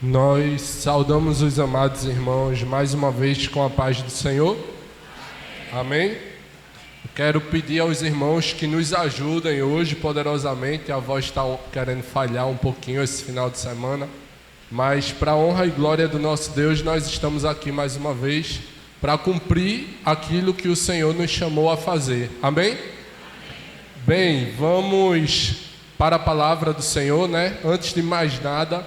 Nós saudamos os amados irmãos mais uma vez com a paz do Senhor. Amém? Eu quero pedir aos irmãos que nos ajudem hoje poderosamente. A voz está querendo falhar um pouquinho esse final de semana, mas para a honra e glória do nosso Deus, nós estamos aqui mais uma vez para cumprir aquilo que o Senhor nos chamou a fazer. Amém? Bem, vamos para a palavra do Senhor, né? Antes de mais nada,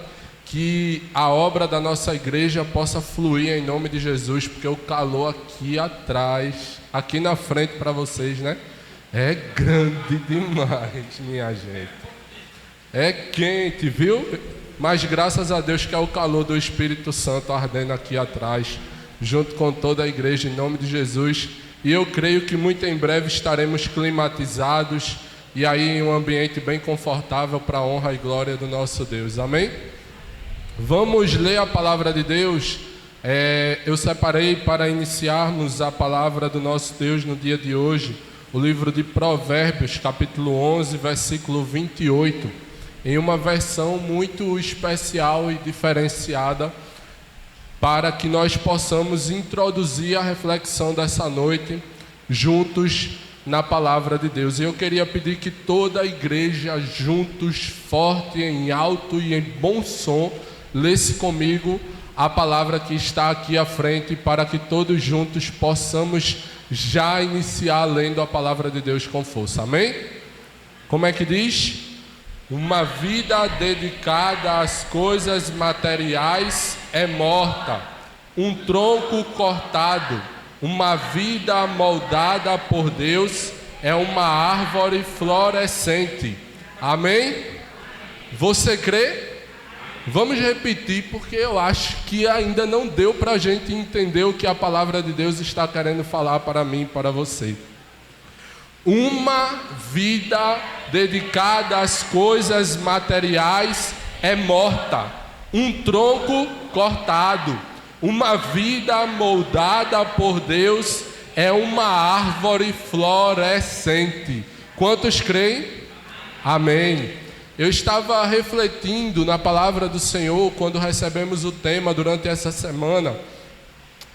que a obra da nossa igreja possa fluir em nome de Jesus, porque o calor aqui atrás, aqui na frente para vocês, né? É grande demais, minha gente. É quente, viu? Mas graças a Deus que é o calor do Espírito Santo ardendo aqui atrás, junto com toda a igreja, em nome de Jesus. E eu creio que muito em breve estaremos climatizados e aí em um ambiente bem confortável para a honra e glória do nosso Deus. Amém? Vamos ler a palavra de Deus. Eu separei para iniciarmos a palavra do nosso Deus no dia de hoje, o livro de Provérbios, capítulo 11, versículo 28, em uma versão muito especial e diferenciada, para que nós possamos introduzir a reflexão dessa noite juntos na palavra de Deus. E eu queria pedir que toda a igreja juntos, forte, em alto e em bom som, lesse comigo a palavra que está aqui à frente, para que todos juntos possamos já iniciar lendo a palavra de Deus com força. Amém? Como é que diz? Uma vida dedicada às coisas materiais é morta. Um tronco cortado, uma vida moldada por Deus é uma árvore florescente. Amém? Você crê? Vamos repetir, porque eu acho que ainda não deu para a gente entender o que a palavra de Deus está querendo falar para mim e para você. Uma vida dedicada às coisas materiais é morta. Um tronco cortado. Uma vida moldada por Deus é uma árvore florescente. Quantos creem? Amém. Eu estava refletindo na palavra do Senhor quando recebemos o tema durante essa semana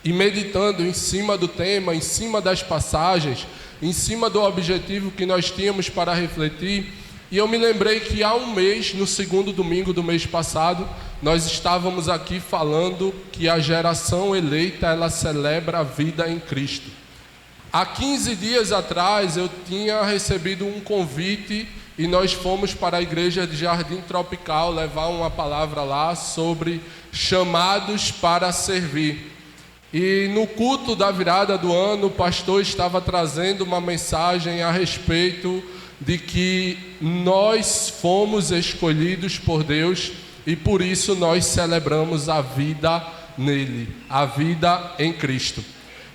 e meditando em cima do tema, em cima das passagens, em cima do objetivo que nós tínhamos para refletir. E eu me lembrei que há um mês, no segundo domingo do mês passado, nós estávamos aqui falando que a geração eleita, ela celebra a vida em Cristo. Há 15 dias atrás eu tinha recebido um convite e nós fomos para a igreja de Jardim Tropical levar uma palavra lá sobre chamados para servir. E no culto da virada do ano, o pastor estava trazendo uma mensagem a respeito de que nós fomos escolhidos por Deus e por isso nós celebramos a vida nele, a vida em Cristo.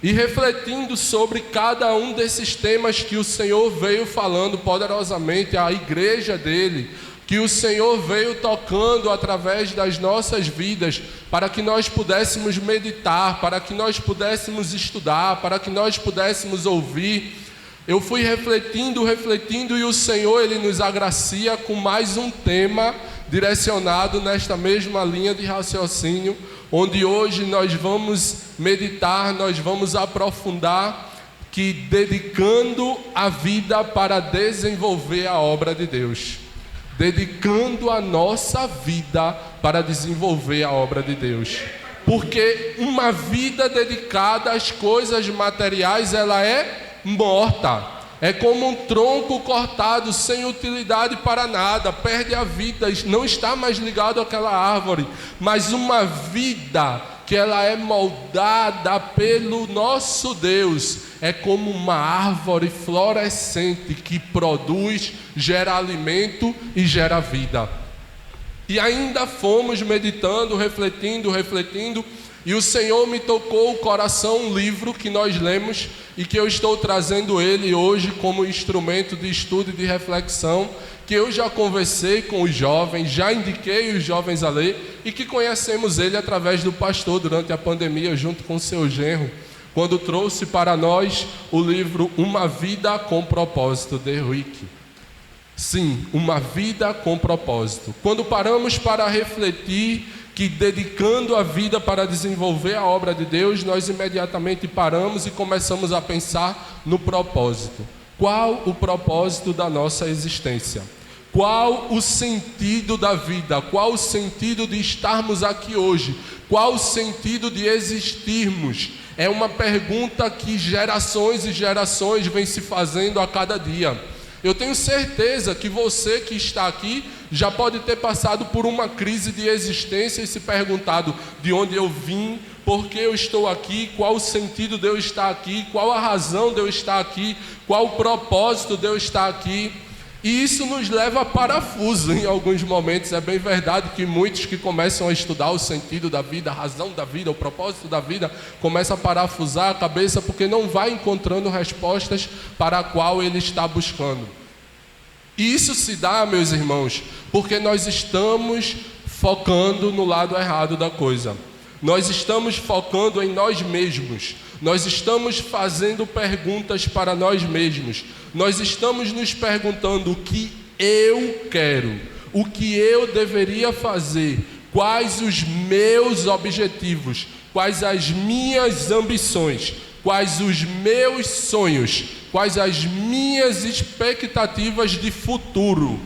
E refletindo sobre cada um desses temas que o Senhor veio falando poderosamente à igreja dele, que o Senhor veio tocando através das nossas vidas, para que nós pudéssemos meditar, para que nós pudéssemos estudar, para que nós pudéssemos ouvir. Eu fui refletindo e o Senhor, Ele nos agracia com mais um tema direcionado nesta mesma linha de raciocínio, onde hoje nós vamos meditar, nós vamos aprofundar, que dedicando a vida para desenvolver a obra de Deus. Dedicando a nossa vida para desenvolver a obra de Deus. Porque uma vida dedicada às coisas materiais, ela é morta. É como um tronco cortado, sem utilidade para nada, perde a vida, não está mais ligado àquela árvore. Mas uma vida que ela é moldada pelo nosso Deus, é como uma árvore florescente que produz, gera alimento e gera vida. E ainda fomos meditando, refletindo, e o Senhor me tocou o coração um livro que nós lemos e que eu estou trazendo ele hoje como instrumento de estudo e de reflexão, que eu já conversei com os jovens, já indiquei os jovens a ler e que conhecemos ele através do pastor durante a pandemia, junto com seu genro, quando trouxe para nós o livro Uma Vida com Propósito, de Rick. Sim, uma vida com propósito. Quando paramos para refletir que dedicando a vida para desenvolver a obra de Deus, nós imediatamente paramos e começamos a pensar no propósito. Qual o propósito da nossa existência? Qual o sentido da vida? Qual o sentido de estarmos aqui hoje? Qual o sentido de existirmos? É uma pergunta que gerações e gerações vêm se fazendo a cada dia. Eu tenho certeza que você que está aqui já pode ter passado por uma crise de existência e se perguntado de onde eu vim, por que eu estou aqui, qual o sentido de eu estar aqui, qual a razão de eu estar aqui, qual o propósito de eu estar aqui. E isso nos leva a parafuso em alguns momentos. É bem verdade que muitos que começam a estudar o sentido da vida, a razão da vida, o propósito da vida, começam a parafusar a cabeça porque não vai encontrando respostas para a qual ele está buscando. E isso se dá, meus irmãos, porque nós estamos focando no lado errado da coisa. Nós estamos focando em nós mesmos. Nós estamos fazendo perguntas para nós mesmos. Nós estamos nos perguntando o que eu quero, o que eu deveria fazer, quais os meus objetivos, quais as minhas ambições, quais os meus sonhos, quais as minhas expectativas de futuro.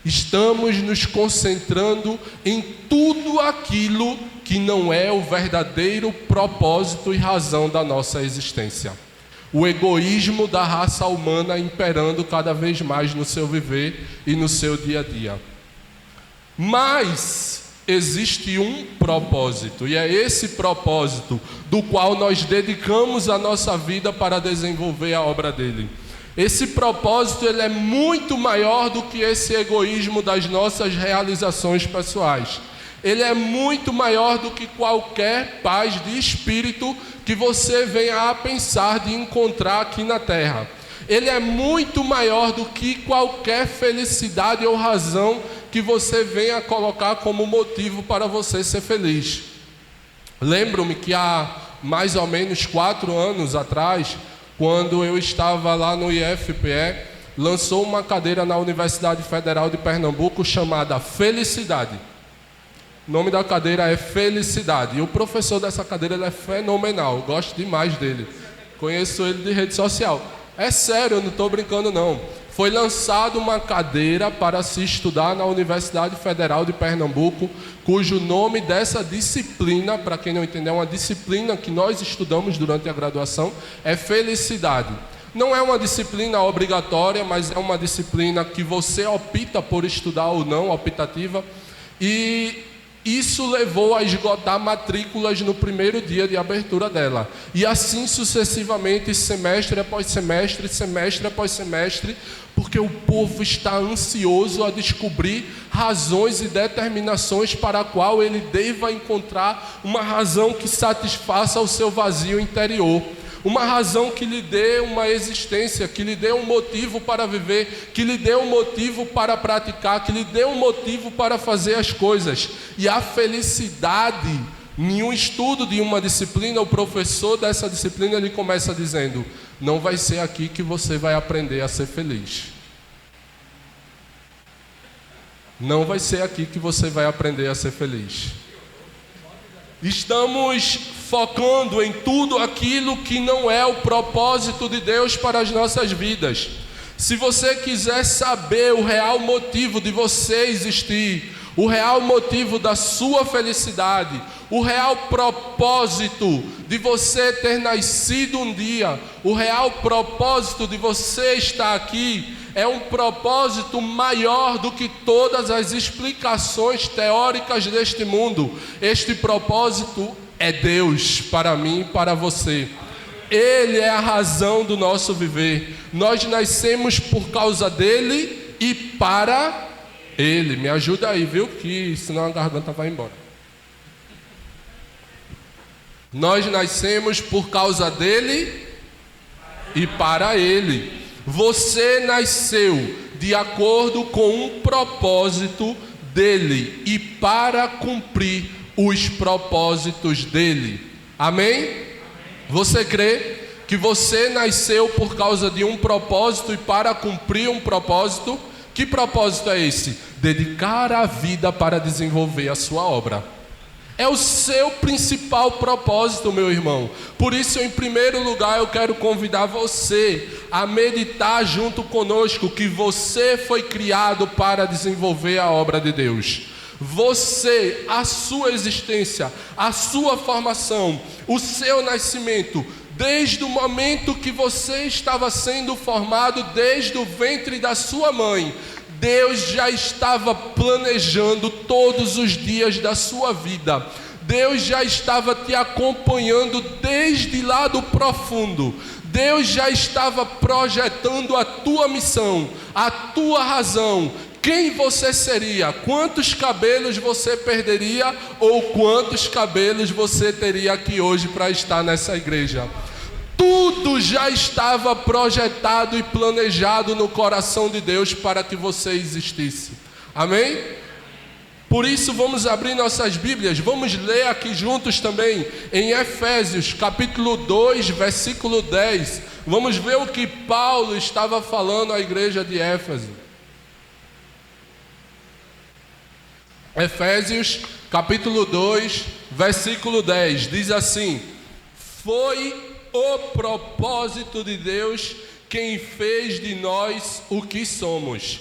Estamos nos concentrando em tudo aquilo que não é o verdadeiro propósito e razão da nossa existência. O egoísmo da raça humana imperando cada vez mais no seu viver e no seu dia a dia. Mas existe um propósito, e é esse propósito do qual nós dedicamos a nossa vida para desenvolver a obra dele. Esse propósito ele é muito maior do que esse egoísmo das nossas realizações pessoais. Ele é muito maior do que qualquer paz de espírito que você venha a pensar de encontrar aqui na terra. Ele é muito maior do que qualquer felicidade ou razão que você venha a colocar como motivo para você ser feliz. Lembro-me que há mais ou menos 4 anos atrás, quando eu estava lá no IFPE, lançou uma cadeira na Universidade Federal de Pernambuco chamada Felicidade. O nome da cadeira é Felicidade. E o professor dessa cadeira ele é fenomenal. Eu gosto demais dele. Conheço ele de rede social. É sério, eu não estou brincando não. Foi lançada uma cadeira para se estudar na Universidade Federal de Pernambuco, cujo nome dessa disciplina, para quem não entender, é uma disciplina que nós estudamos durante a graduação, é Felicidade. Não é uma disciplina obrigatória, mas é uma disciplina que você opta por estudar ou não, optativa, e isso levou a esgotar matrículas no primeiro dia de abertura dela. E assim sucessivamente, semestre após semestre, semestre após semestre, porque o povo está ansioso a descobrir razões e determinações para a qual ele deva encontrar uma razão que satisfaça o seu vazio interior. Uma razão que lhe dê uma existência, que lhe dê um motivo para viver, que lhe dê um motivo para praticar, que lhe dê um motivo para fazer as coisas. E a felicidade, em um estudo de uma disciplina, o professor dessa disciplina ele começa dizendo: não vai ser aqui que você vai aprender a ser feliz. Não vai ser aqui que você vai aprender a ser feliz. Estamos focando em tudo aquilo que não é o propósito de Deus para as nossas vidas. Se você quiser saber o real motivo de você existir, o real motivo da sua felicidade, o real propósito de você ter nascido um dia, o real propósito de você estar aqui, é um propósito maior do que todas as explicações teóricas deste mundo. Este propósito é Deus para mim e para você. Ele é a razão do nosso viver. Nós nascemos por causa dele e para ele. Me ajuda aí, viu? Que senão a garganta vai embora. Nós nascemos por causa dele e para ele. Você nasceu de acordo com um propósito dele e para cumprir os propósitos dele. Amém? Você crê que você nasceu por causa de um propósito e para cumprir um propósito? Que propósito é esse? Dedicar a vida para desenvolver a sua obra. É o seu principal propósito, meu irmão. Por isso, em primeiro lugar, eu quero convidar você a meditar junto conosco que você foi criado para desenvolver a obra de Deus. Você, a sua existência, a sua formação, o seu nascimento, desde o momento que você estava sendo formado, desde o ventre da sua mãe, Deus já estava planejando todos os dias da sua vida. Deus já estava te acompanhando desde lá do profundo. Deus já estava projetando a tua missão, a tua razão. Quem você seria? Quantos cabelos você perderia? Ou quantos cabelos você teria aqui hoje para estar nessa igreja? Tudo já estava projetado e planejado no coração de Deus para que você existisse. Amém? Por isso vamos abrir nossas Bíblias, vamos ler aqui juntos também em Efésios capítulo 2, versículo 10. Vamos ver o que Paulo estava falando à igreja de Éfeso. Efésios capítulo 2, versículo 10, diz assim: foi o propósito de Deus quem fez de nós o que somos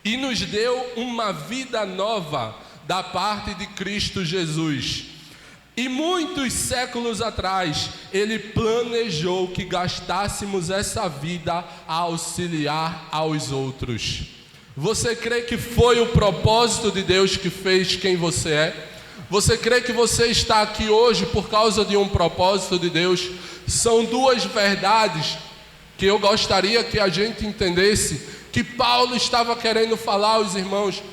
e nos deu uma vida nova da parte de Cristo Jesus. E muitos séculos atrás, Ele planejou que gastássemos essa vida a auxiliar aos outros. Você crê que foi o propósito de Deus que fez quem você é? Você crê que você está aqui hoje por causa de um propósito de Deus? São duas verdades que eu gostaria que a gente entendesse, que Paulo estava querendo falar aos irmãos.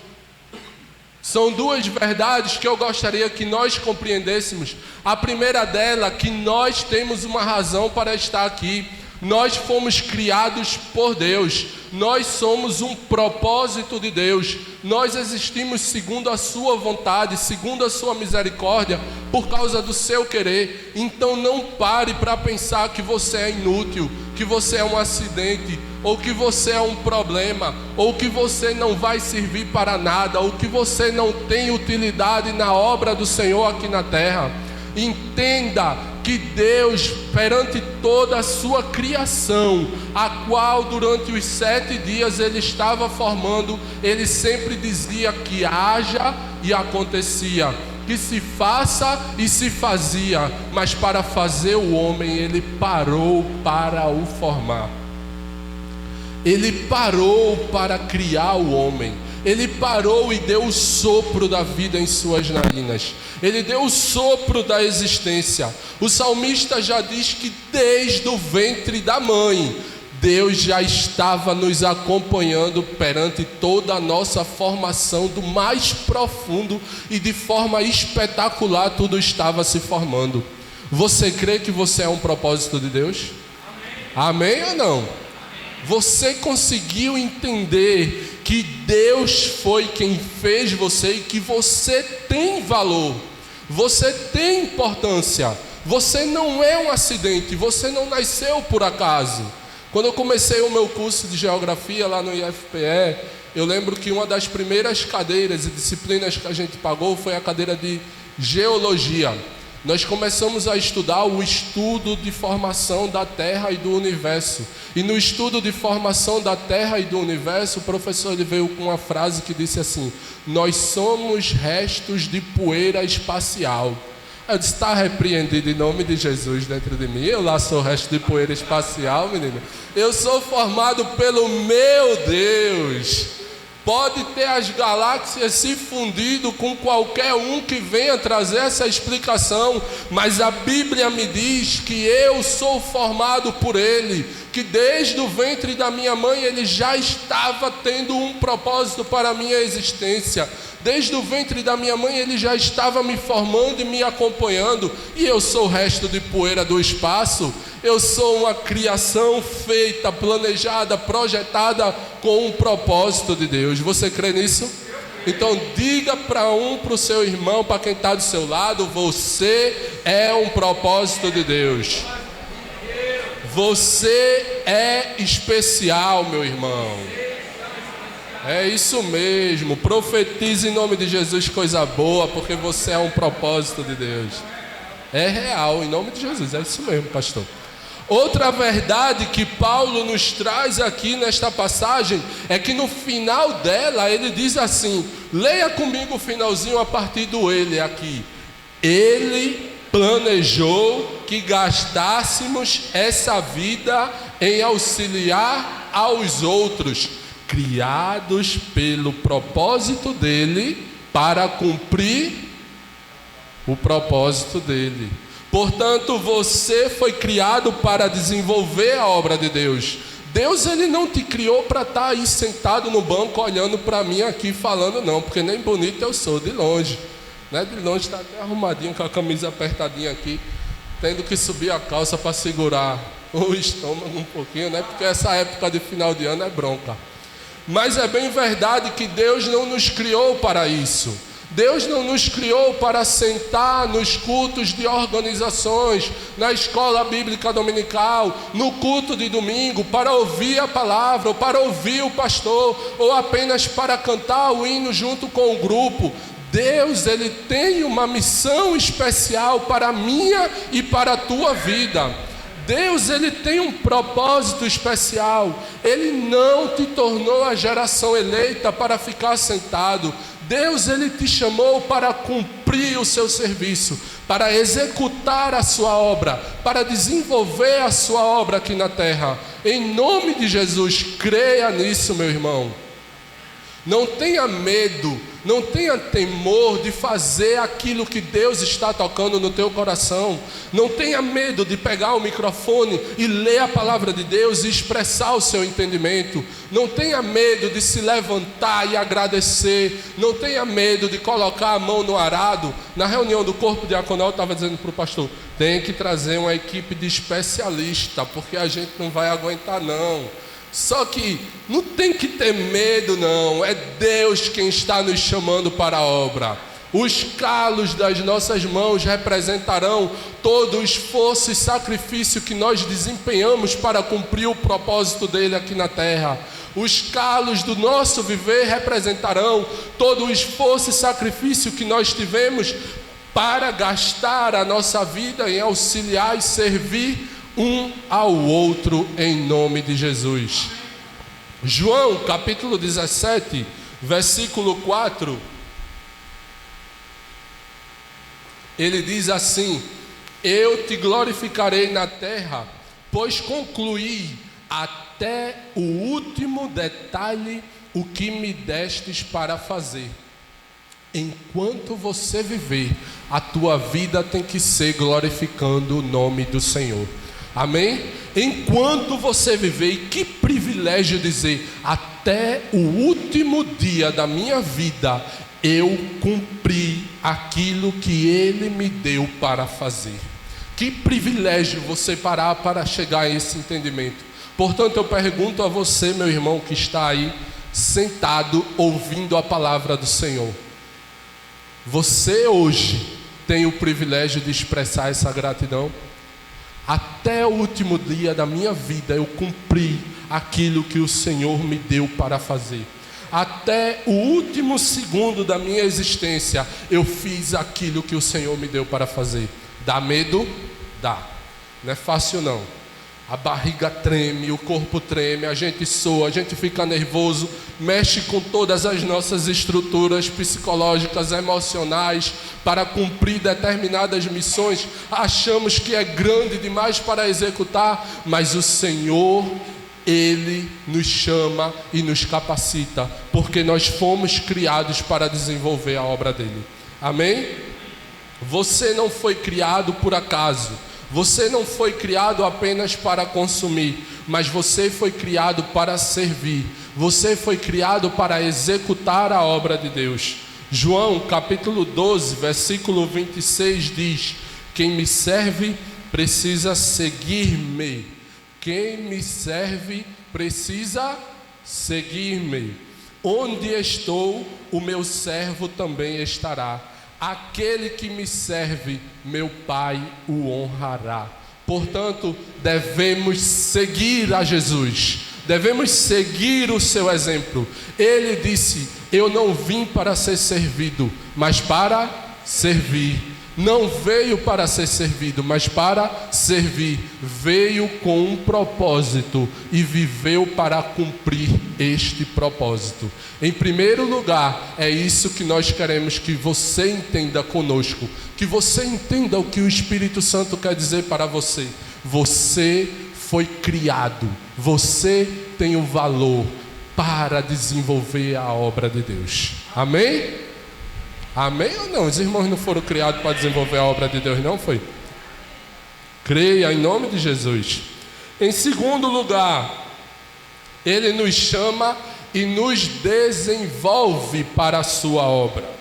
São duas verdades que eu gostaria que nós compreendêssemos. A primeira dela, que nós temos uma razão para estar aqui. Nós fomos criados por Deus. Nós somos um propósito de Deus. Nós existimos segundo a sua vontade, segundo a sua misericórdia, por causa do seu querer. Então não pare para pensar que você é inútil, que você é um acidente, ou que você é um problema, ou que você não vai servir para nada, ou que você não tem utilidade na obra do Senhor aqui na terra. Entenda que Deus, perante toda a sua criação, a qual durante os 7 dias Ele estava formando, Ele sempre dizia que haja e acontecia, que se faça e se fazia, mas para fazer o homem Ele parou para o formar. Ele parou para criar o homem. Ele parou e deu o sopro da vida em suas narinas. Ele deu o sopro da existência. O salmista já diz que desde o ventre da mãe, Deus já estava nos acompanhando perante toda a nossa formação do mais profundo, e de forma espetacular tudo estava se formando. Você crê que você é um propósito de Deus? Amém, Amém ou não? Você conseguiu entender que Deus foi quem fez você e que você tem valor, você tem importância, você não é um acidente, você não nasceu por acaso. Quando eu comecei o meu curso de geografia lá no IFPE, eu lembro que uma das primeiras cadeiras e disciplinas que a gente pagou foi a cadeira de geologia. Nós começamos a estudar o estudo de formação da Terra e do Universo. E no estudo de formação da Terra e do Universo, o professor ele veio com uma frase que disse assim: nós somos restos de poeira espacial. Eu disse: está repreendido em nome de Jesus dentro de mim. Eu lá sou resto de poeira espacial, menino. Eu sou formado pelo meu Deus. Pode ter as galáxias se fundido com qualquer um que venha trazer essa explicação, mas a Bíblia me diz que eu sou formado por Ele, que desde o ventre da minha mãe Ele já estava tendo um propósito para a minha existência. Desde o ventre da minha mãe Ele já estava me formando e me acompanhando. E eu sou o resto de poeira do espaço. Eu sou uma criação feita, planejada, projetada com um propósito de Deus. Você crê nisso? Então diga para o seu irmão, para quem está do seu lado: você é um propósito de Deus. Você é especial, meu irmão. É isso mesmo. Profetize em nome de Jesus coisa boa, porque você é um propósito de Deus. É real, em nome de Jesus. É isso mesmo, pastor. Outra verdade que Paulo nos traz aqui nesta passagem é que no final dela ele diz assim, leia comigo o finalzinho a partir do ele aqui. Ele planejou que gastássemos essa vida em auxiliar aos outros, criados pelo propósito dele para cumprir o propósito dele. Portanto, você foi criado para desenvolver a obra de Deus. Deus, ele não te criou para estar aí sentado no banco olhando para mim aqui falando não, porque nem bonito eu sou, de longe. Né? De longe está até arrumadinho com a camisa apertadinha aqui, tendo que subir a calça para segurar o estômago um pouquinho, né? Porque essa época de final de ano é bronca. Mas é bem verdade que Deus não nos criou para isso. Deus não nos criou para sentar nos cultos de organizações, na escola bíblica dominical, no culto de domingo, para ouvir a palavra, ou para ouvir o pastor, ou apenas para cantar o hino junto com o grupo. Deus, ele tem uma missão especial para a minha e para a tua vida. Deus, ele tem um propósito especial. Ele não te tornou a geração eleita para ficar sentado. Deus, ele te chamou para cumprir o seu serviço, para executar a sua obra, para desenvolver a sua obra aqui na terra. Em nome de Jesus, creia nisso, meu irmão. Não tenha medo, não tenha temor de fazer aquilo que Deus está tocando no teu coração. Não tenha medo de pegar o microfone e ler a palavra de Deus e expressar o seu entendimento. Não tenha medo de se levantar e agradecer. Não tenha medo de colocar a mão no arado. Na reunião do corpo diaconal eu estava dizendo para o pastor, tem que trazer uma equipe de especialista, porque a gente não vai aguentar não. Só que não tem que ter medo não, é Deus quem está nos chamando para a obra. Os calos das nossas mãos representarão todo o esforço e sacrifício que nós desempenhamos para cumprir o propósito dele aqui na terra. Os calos do nosso viver representarão todo o esforço e sacrifício que nós tivemos para gastar a nossa vida em auxiliar e servir um ao outro em nome de Jesus. João capítulo 17, versículo 4, ele diz assim: eu te glorificarei na terra, pois concluí até o último detalhe o que me destes para fazer. Enquanto você viver, a tua vida tem que ser glorificando o nome do Senhor. Amém? Enquanto você viver, e que privilégio dizer, até o último dia da minha vida, eu cumpri aquilo que Ele me deu para fazer. Que privilégio você parar para chegar a esse entendimento. Portanto, eu pergunto a você, meu irmão, que está aí, sentado, ouvindo a palavra do Senhor. Você hoje tem o privilégio de expressar essa gratidão? Até o último dia da minha vida eu cumpri aquilo que o Senhor me deu para fazer. Até o último segundo da minha existência eu fiz aquilo que o Senhor me deu para fazer. Dá medo? Dá. Não é fácil não. A barriga treme, o corpo treme, a gente soa, a gente fica nervoso, mexe com todas as nossas estruturas psicológicas, emocionais, para cumprir determinadas missões. Achamos que é grande demais para executar, mas o Senhor, Ele nos chama e nos capacita, porque nós fomos criados para desenvolver a obra dEle. Amém? Você não foi criado por acaso. Você não foi criado apenas para consumir, mas você foi criado para servir. Você foi criado para executar a obra de Deus. João capítulo 12, versículo 26 diz: quem me serve precisa seguir-me. Quem me serve precisa seguir-me. Onde estou, o meu servo também estará. Aquele que me serve, meu Pai o honrará. Portanto, devemos seguir a Jesus. devemos seguir o seu exemplo. Ele disse: eu não vim para ser servido, mas para servir. Não veio para ser servido, mas para servir. Veio com um propósito e viveu para cumprir este propósito. Em primeiro lugar, é isso que nós queremos que você entenda conosco. Que você entenda o que o Espírito Santo quer dizer para você. Você foi criado. Você tem o valor para desenvolver a obra de Deus. Amém? Amém ou não? Os irmãos não foram criados para desenvolver a obra de Deus, não foi? Creia em nome de Jesus. Em segundo lugar, Ele nos chama e nos desenvolve para a sua obra.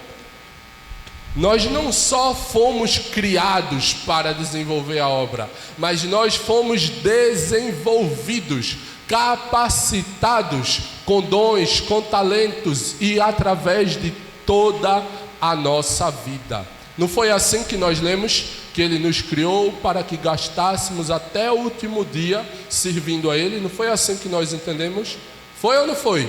Nós não só fomos criados para desenvolver a obra, mas nós fomos desenvolvidos, capacitados com dons, com talentos e através de toda a nossa vida. Não foi assim que nós lemos que Ele nos criou para que gastássemos até o último dia servindo a Ele? Não foi assim que nós entendemos? Foi ou não foi?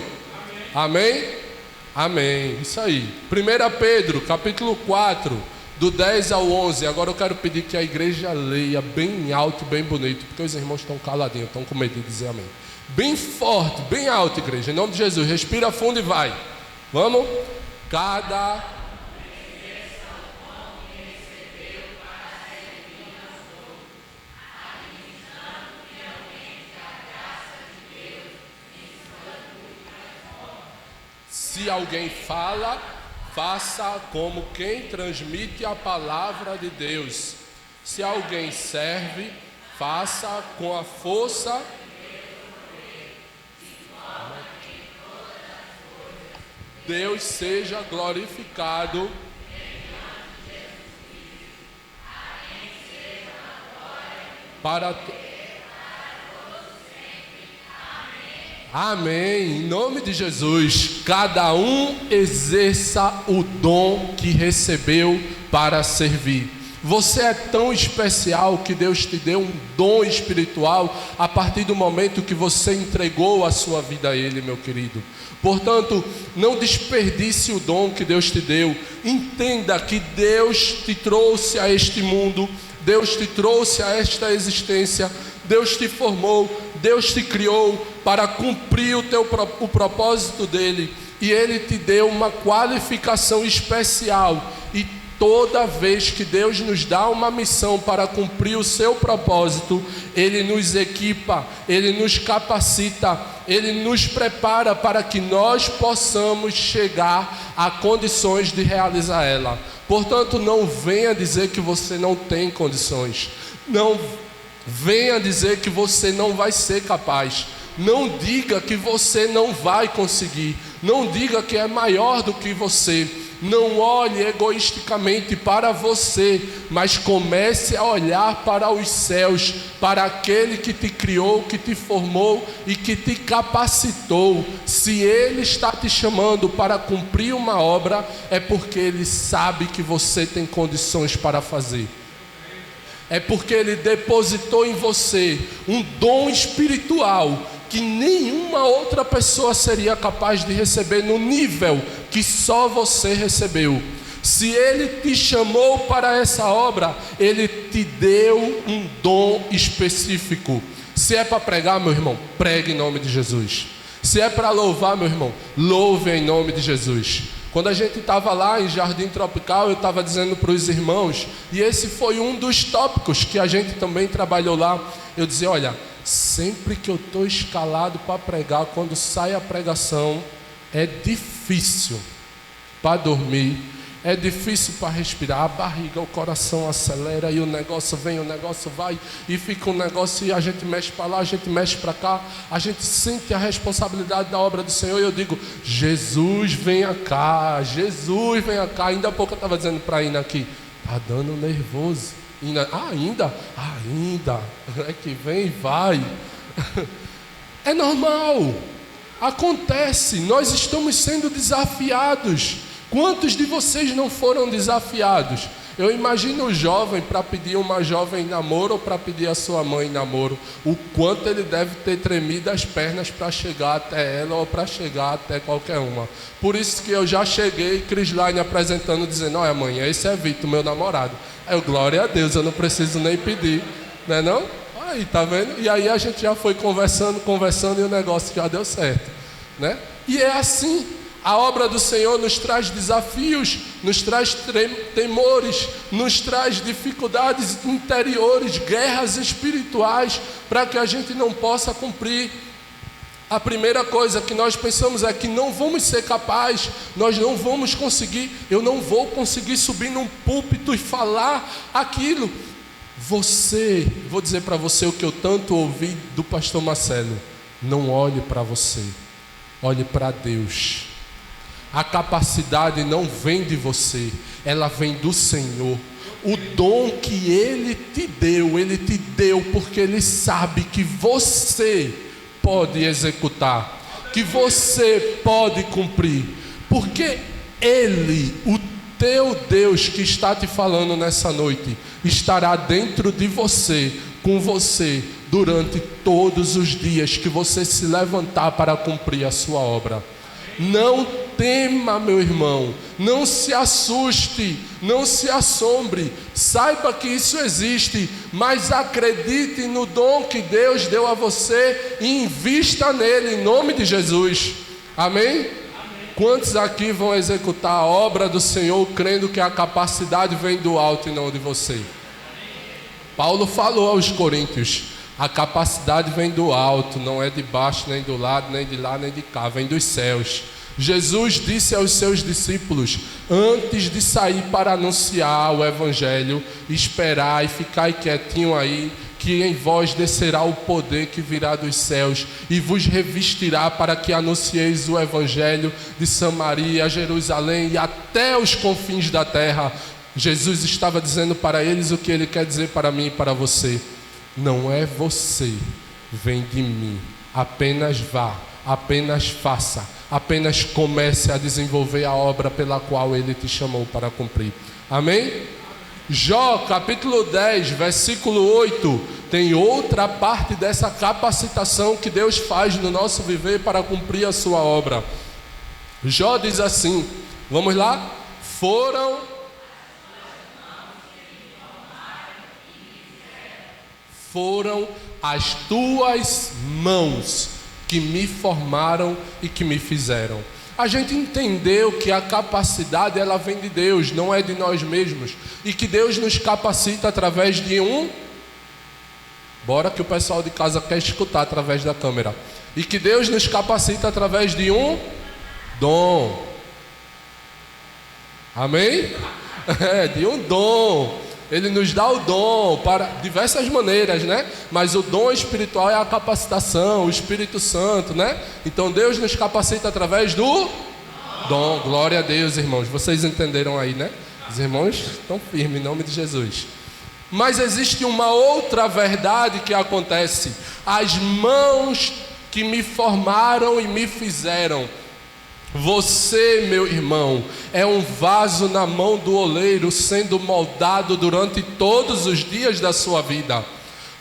Amém? Amém. Isso aí. 1 Pedro, capítulo 4, do 10 ao 11. Agora eu quero pedir que a igreja leia bem alto e bem bonito, porque os irmãos estão caladinhos, estão com medo de dizer amém. Bem forte, bem alto, igreja. Em nome de Jesus. Respira fundo e vai. Vamos? Se alguém fala, faça como quem transmite a palavra de Deus. Se alguém serve, faça com a força. Deus seja glorificado. Para Amém. Em nome de Jesus, cada um exerça o dom que recebeu para servir. Você é tão especial que Deus te deu um dom espiritual a partir do momento que você entregou a sua vida a Ele, meu querido. Portanto, não desperdice o dom que Deus te deu. Entenda que Deus te trouxe a este mundo, Deus te trouxe a esta existência, Deus te formou, Deus te criou para cumprir o propósito dEle. E Ele te deu uma qualificação especial. E toda vez que Deus nos dá uma missão para cumprir o seu propósito, Ele nos equipa, Ele nos capacita, Ele nos prepara para que nós possamos chegar a condições de realizar ela. Portanto, não venha dizer que você não tem condições. Não venha dizer que você não vai ser capaz. Não diga que você não vai conseguir. Não diga que é maior do que você. Não olhe egoisticamente para você, mas comece a olhar para os céus, para aquele que te criou, que te formou e que te capacitou. Se Ele está te chamando para cumprir uma obra, é porque Ele sabe que você tem condições para fazer. É porque Ele depositou em você um dom espiritual que nenhuma outra pessoa seria capaz de receber no nível que só você recebeu. Se Ele te chamou para essa obra, Ele te deu um dom específico. Se é para pregar, meu irmão, pregue em nome de Jesus. Se é para louvar, meu irmão, louve em nome de Jesus. Quando a gente estava lá em Jardim Tropical, eu estava dizendo para os irmãos, e esse foi um dos tópicos que a gente também trabalhou lá. Eu dizia, olha, sempre que eu estou escalado para pregar, quando sai a pregação, é difícil para dormir, é difícil para respirar, a barriga, o coração acelera e o negócio vem, o negócio vai e fica um negócio e a gente mexe para lá, a gente mexe para cá, a gente sente a responsabilidade da obra do Senhor e eu digo, Jesus venha cá, Jesus venha cá. Ainda há pouco eu estava dizendo para a Ina aqui, está dando nervoso. Ainda? É que vem e vai. É normal, acontece, nós estamos sendo desafiados. Quantos de vocês não foram desafiados? Eu imagino o jovem para pedir uma jovem em namoro ou para pedir a sua mãe em namoro, o quanto ele deve ter tremido as pernas para chegar até ela ou para chegar até qualquer uma. Por isso que eu já cheguei, Crislaine apresentando, dizendo: olha mãe, esse é Vitor, meu namorado. Aí eu, glória a Deus, eu não preciso nem pedir, não é não? Aí, tá vendo? E aí a gente já foi conversando e o negócio já deu certo, né? E é assim. A obra do Senhor nos traz desafios, nos traz temores, nos traz dificuldades interiores, guerras espirituais, para que a gente não possa cumprir. A primeira coisa que nós pensamos é que não vamos ser capazes, nós não vamos conseguir, eu não vou conseguir subir num púlpito e falar aquilo. Vou dizer para você o que eu tanto ouvi do pastor Marcelo: não olhe para você, olhe para Deus. A capacidade não vem de você, ela vem do Senhor. O dom que Ele te deu porque Ele sabe que você pode executar, que você pode cumprir, porque Ele, o teu Deus que está te falando nessa noite, estará dentro de você, com você, durante todos os dias que você se levantar para cumprir a sua obra. Não tema, meu irmão, não se assuste, não se assombre, saiba que isso existe, mas acredite no dom que Deus deu a você e invista nele, em nome de Jesus. Amém? Amém. Quantos aqui vão executar a obra do Senhor crendo que a capacidade vem do alto e não de você? Paulo falou aos Coríntios: a capacidade vem do alto, não é de baixo, nem do lado, nem de lá, nem de cá, vem dos céus. Jesus disse aos seus discípulos, antes de sair para anunciar o Evangelho: esperai, ficai quietinho aí, que em vós descerá o poder que virá dos céus e vos revestirá para que anuncieis o Evangelho de Samaria, Jerusalém e até os confins da terra. Jesus estava dizendo para eles o que Ele quer dizer para mim e para você: não é você, vem de mim. Apenas vá, apenas faça, apenas comece a desenvolver a obra pela qual Ele te chamou para cumprir. Amém? Jó, capítulo 10, versículo 8, tem outra parte dessa capacitação que Deus faz no nosso viver para cumprir a sua obra. Jó diz assim, vamos lá? Foram as tuas mãos que me formaram e que me fizeram. A gente entendeu que a capacidade ela vem de Deus, não é de nós mesmos, e que Deus nos capacita através de bora que o pessoal de casa quer escutar através da câmera, e que Deus nos capacita através de um dom. Amém? De um dom. Ele nos dá o dom para diversas maneiras, né? Mas o dom espiritual é a capacitação, o Espírito Santo, né? Então Deus nos capacita através do dom. Glória a Deus, irmãos. Vocês entenderam aí, né? Os irmãos estão firmes em nome de Jesus. Mas existe uma outra verdade que acontece. As mãos que me formaram e me fizeram. Você, meu irmão, é um vaso na mão do oleiro, sendo moldado durante todos os dias da sua vida.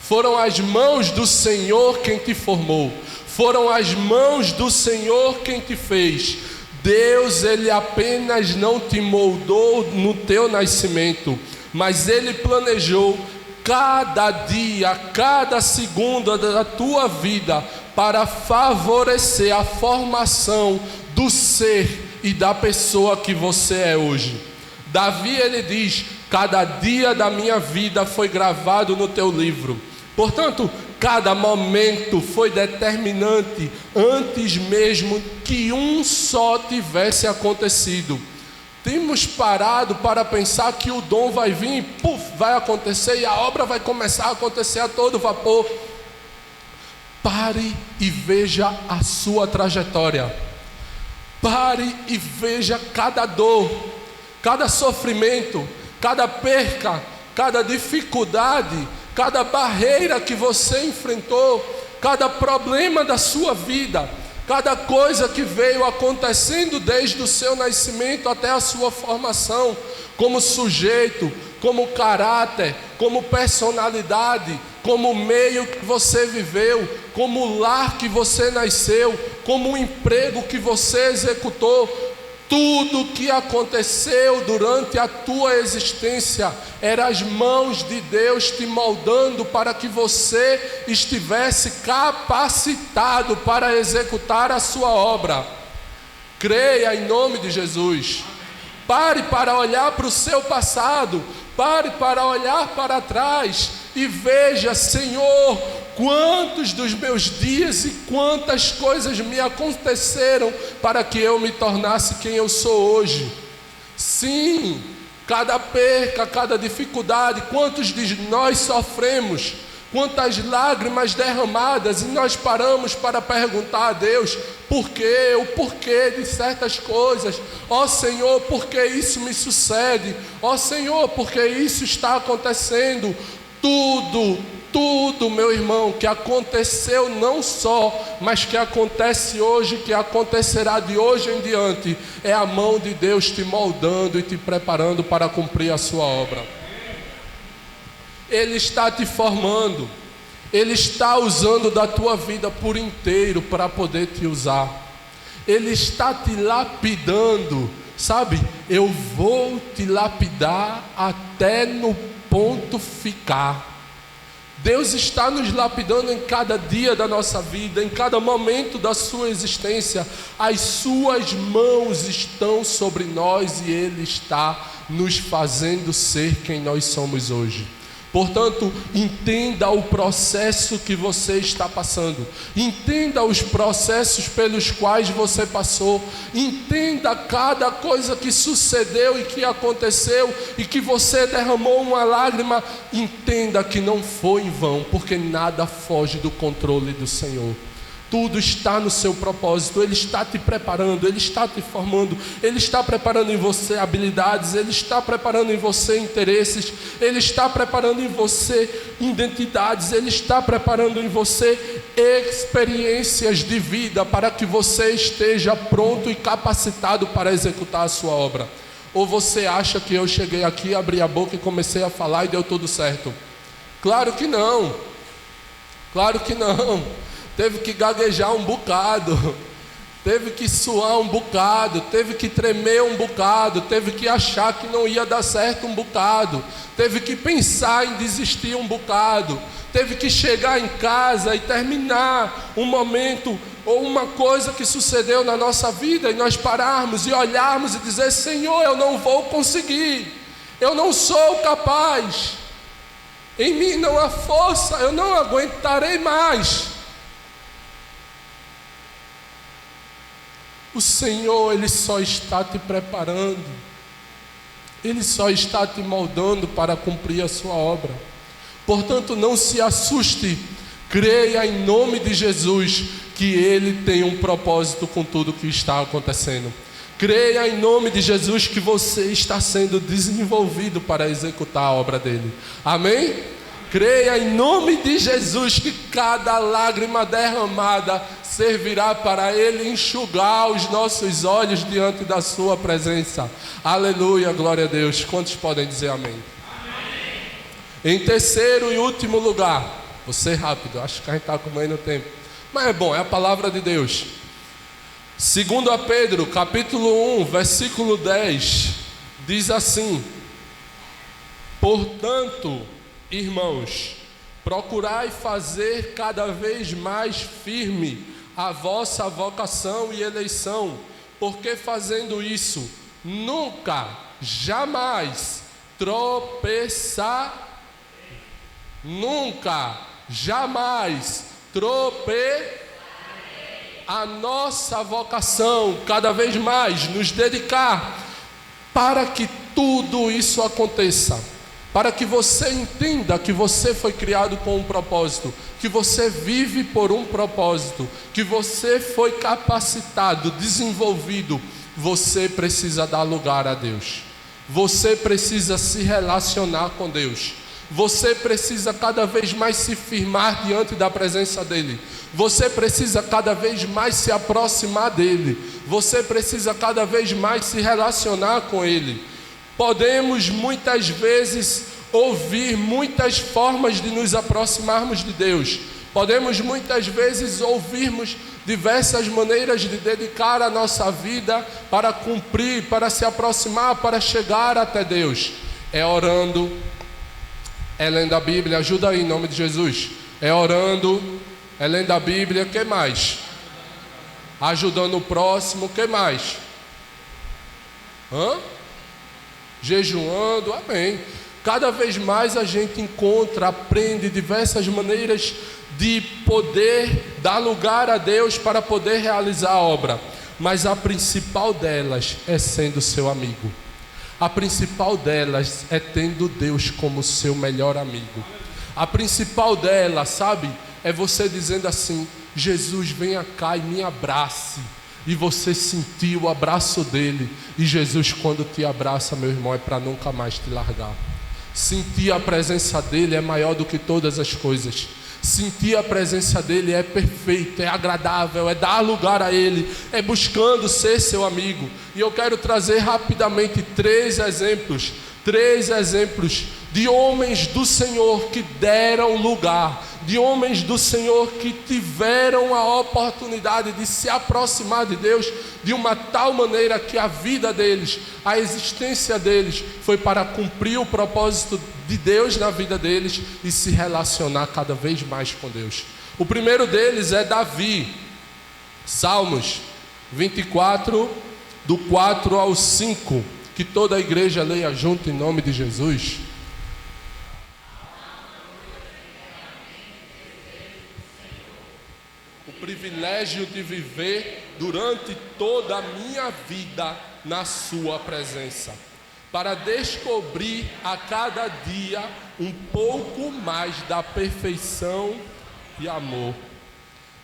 Foram as mãos do Senhor quem te formou. Foram as mãos do Senhor quem te fez. Deus, Ele apenas não te moldou no teu nascimento, mas Ele planejou cada dia, cada segundo da tua vida para favorecer a formação do ser e da pessoa que você é hoje. Davi, ele diz: cada dia da minha vida foi gravado no teu livro. Portanto, cada momento foi determinante antes mesmo que um só tivesse acontecido. Temos parado para pensar que o dom vai vir, vai acontecer e a obra vai começar a acontecer a todo vapor. Pare e veja a sua trajetória. Pare e veja cada dor, cada sofrimento, cada perca, cada dificuldade, cada barreira que você enfrentou, cada problema da sua vida. cada coisa que veio acontecendo desde o seu nascimento até a sua formação, como sujeito, como caráter, como personalidade, como meio que você viveu, como lar que você nasceu, como o emprego que você executou. Tudo que aconteceu durante a tua existência eram as mãos de Deus te moldando para que você estivesse capacitado para executar a sua obra. Creia em nome de Jesus. Pare para olhar para o seu passado, pare para olhar para trás e veja, Senhor, quantos dos meus dias e quantas coisas me aconteceram para que eu me tornasse quem eu sou hoje. Sim, cada perca, cada dificuldade, quantos de nós sofremos, quantas lágrimas derramadas, e nós paramos para perguntar a Deus por quê, o porquê de certas coisas. Ó Senhor, por que isso me sucede? Ó Senhor, por que isso está acontecendo? Tudo, meu irmão, que aconteceu não só, mas que acontece hoje, que acontecerá de hoje em diante, é a mão de Deus te moldando e te preparando para cumprir a sua obra. Ele está te formando, Ele está usando da tua vida por inteiro para poder te usar. Ele está te lapidando, sabe? Eu vou te lapidar até no ponto ficar. Deus está nos lapidando em cada dia da nossa vida, em cada momento da sua existência. As suas mãos estão sobre nós e Ele está nos fazendo ser quem nós somos hoje. Portanto, entenda o processo que você está passando. Entenda os processos pelos quais você passou. Entenda cada coisa que sucedeu e que aconteceu e que você derramou uma lágrima. Entenda que não foi em vão, porque nada foge do controle do Senhor. Tudo está no seu propósito. Ele está te preparando, Ele está te formando, Ele está preparando em você habilidades, Ele está preparando em você interesses, Ele está preparando em você identidades, Ele está preparando em você experiências de vida para que você esteja pronto e capacitado para executar a sua obra. Ou você acha que eu cheguei aqui, abri a boca e comecei a falar e deu tudo certo? Claro que não. Claro que não. Teve que gaguejar um bocado, teve que suar um bocado, teve que tremer um bocado, teve que achar que não ia dar certo um bocado, teve que pensar em desistir um bocado, teve que chegar em casa e terminar um momento ou uma coisa que sucedeu na nossa vida e nós pararmos e olharmos e dizer: Senhor, eu não vou conseguir, eu não sou capaz, em mim não há força, eu não aguentarei mais. O Senhor, Ele só está te preparando, Ele só está te moldando para cumprir a sua obra. Portanto, não se assuste, creia em nome de Jesus que Ele tem um propósito com tudo que está acontecendo. Creia em nome de Jesus que você está sendo desenvolvido para executar a obra dEle. Amém? Creia em nome de Jesus que cada lágrima derramada servirá para Ele enxugar os nossos olhos diante da sua presença. Aleluia, glória a Deus. Quantos podem dizer amém? Amém. Em terceiro e último lugar, vou ser rápido, acho que a gente está comendo tempo, mas é bom, é a palavra de Deus. 2 Pedro, capítulo 1, versículo 10, diz assim: portanto, irmãos, procurai fazer cada vez mais firme a vossa vocação e eleição, porque fazendo isso, nunca, jamais a nossa vocação, cada vez mais nos dedicar para que tudo isso aconteça, para que você entenda que você foi criado com um propósito, que você vive por um propósito, que você foi capacitado, desenvolvido. Você precisa dar lugar a Deus, você precisa se relacionar com Deus, Você precisa cada vez mais se firmar diante da presença dEle. Você precisa cada vez mais se aproximar dEle. Você precisa cada vez mais se relacionar com Ele. Podemos muitas vezes ouvir muitas formas de nos aproximarmos de Deus. Podemos muitas vezes ouvirmos diversas maneiras de dedicar a nossa vida para cumprir, para se aproximar, para chegar até Deus. É orando, é lendo a Bíblia, ajuda aí em nome de Jesus. É orando, é lendo a Bíblia, o que mais? Ajudando o próximo, o que mais? Jejuando, amém. Cada vez mais a gente encontra, aprende diversas maneiras de poder dar lugar a Deus para poder realizar a obra. Mas a principal delas é sendo seu amigo. A principal delas é tendo Deus como seu melhor amigo. A principal delas, sabe, é você dizendo assim: Jesus, venha cá e me abrace. E você sentir o abraço dele. E Jesus, quando te abraça, meu irmão, é para nunca mais te largar. Sentir a presença dele é maior do que todas as coisas. Sentir a presença dele é perfeito, é agradável, é dar lugar a ele, é buscando ser seu amigo. E eu quero trazer rapidamente três exemplos de homens do Senhor que deram lugar, de homens do Senhor que tiveram a oportunidade de se aproximar de Deus de uma tal maneira que a vida deles, a existência deles foi para cumprir o propósito de Deus na vida deles e se relacionar cada vez mais com Deus. O primeiro deles é Davi. Salmos 24, do 4 ao 5, que toda a igreja leia junto em nome de Jesus. O privilégio de viver durante toda a minha vida na sua presença, para descobrir a cada dia um pouco mais da perfeição e amor.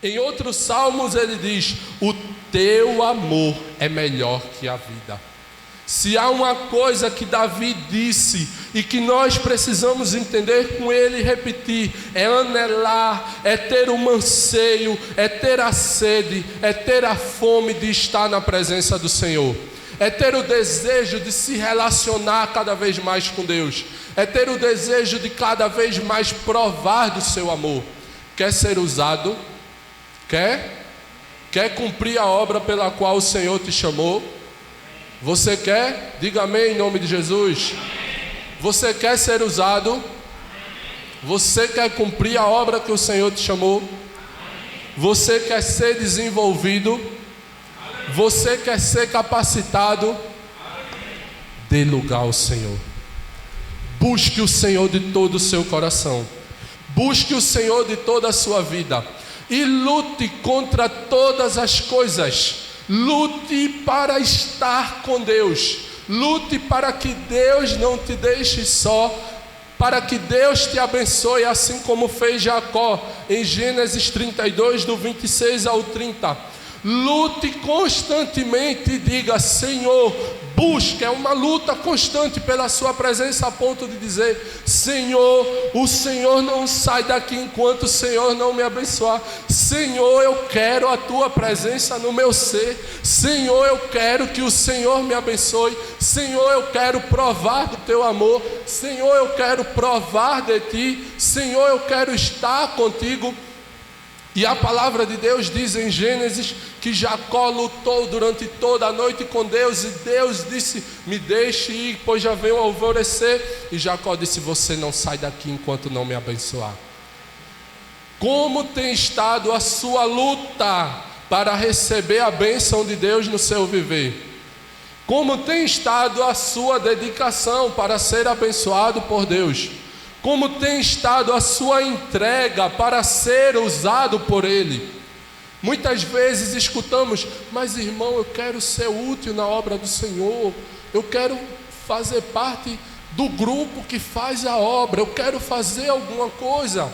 Em outros salmos ele diz: o teu amor é melhor que a vida. Se há uma coisa que Davi disse e que nós precisamos entender com ele e repetir, é anelar, é ter um anseio, é ter a sede, é ter a fome de estar na presença do Senhor. É ter o desejo de se relacionar cada vez mais com Deus. É ter o desejo de cada vez mais provar do seu amor. Quer ser usado? Quer cumprir a obra pela qual o Senhor te chamou? Você quer? Diga amém em nome de Jesus. Você quer ser usado? Você quer cumprir a obra que o Senhor te chamou? Você quer ser desenvolvido? Você quer ser capacitado? Dê lugar ao Senhor. Busque o Senhor de todo o seu coração. Busque o Senhor de toda a sua vida. E lute contra todas as coisas. Lute para estar com Deus. Lute para que Deus não te deixe só. Para que Deus te abençoe, assim como fez Jacó em Gênesis 32, do 26 ao 30. Lute constantemente e diga: Senhor, busque. É uma luta constante pela sua presença, a ponto de dizer: Senhor, o Senhor não sai daqui enquanto o Senhor não me abençoar. Senhor, eu quero a tua presença no meu ser. Senhor, eu quero que o Senhor me abençoe. Senhor, eu quero provar do teu amor. Senhor, eu quero provar de ti. Senhor, eu quero estar contigo. E a palavra de Deus diz em Gênesis que Jacó lutou durante toda a noite com Deus, e Deus disse: me deixe ir, pois já vem o alvorecer. E Jacó disse: você não sai daqui enquanto não me abençoar. Como tem estado a sua luta para receber a bênção de Deus no seu viver? Como tem estado a sua dedicação para ser abençoado por Deus? Como tem estado a sua entrega para ser usado por Ele? Muitas vezes escutamos: mas irmão, eu quero ser útil na obra do Senhor, eu quero fazer parte do grupo que faz a obra, eu quero fazer alguma coisa.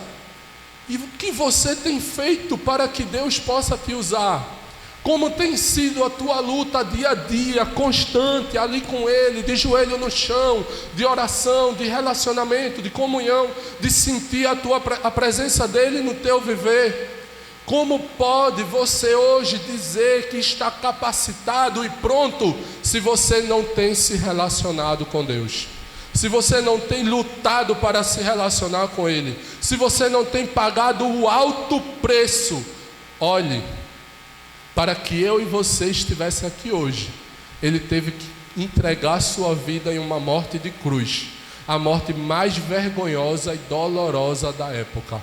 E o que você tem feito para que Deus possa te usar? Como tem sido a tua luta dia a dia, constante, ali com Ele, de joelho no chão, de oração, de relacionamento, de comunhão, de sentir a presença dEle no teu viver. Como pode você hoje dizer que está capacitado e pronto, se você não tem se relacionado com Deus? Se você não tem lutado para se relacionar com Ele? Se você não tem pagado o alto preço? Olhe, para que eu e você estivessem aqui hoje, Ele teve que entregar sua vida em uma morte de cruz, a morte mais vergonhosa e dolorosa da época.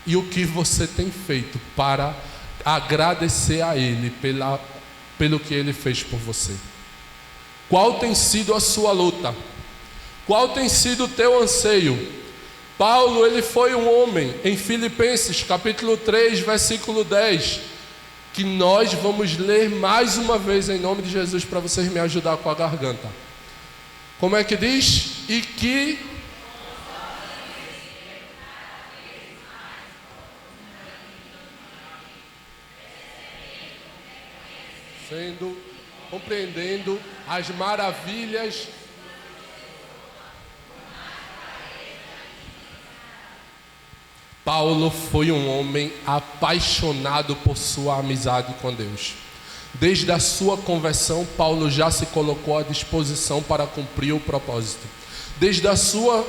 E o que você tem feito para agradecer a Ele pelo que Ele fez por você? Qual tem sido a sua luta? Qual tem sido o teu anseio? Paulo, ele foi um homem, em Filipenses capítulo 3, versículo 10, que nós vamos ler mais uma vez em nome de Jesus, para vocês me ajudar com a garganta. Como é que diz? E que compreendendo as maravilhas. Paulo foi um homem apaixonado por sua amizade com Deus. Desde a sua conversão, Paulo já se colocou à disposição para cumprir o propósito. Desde a sua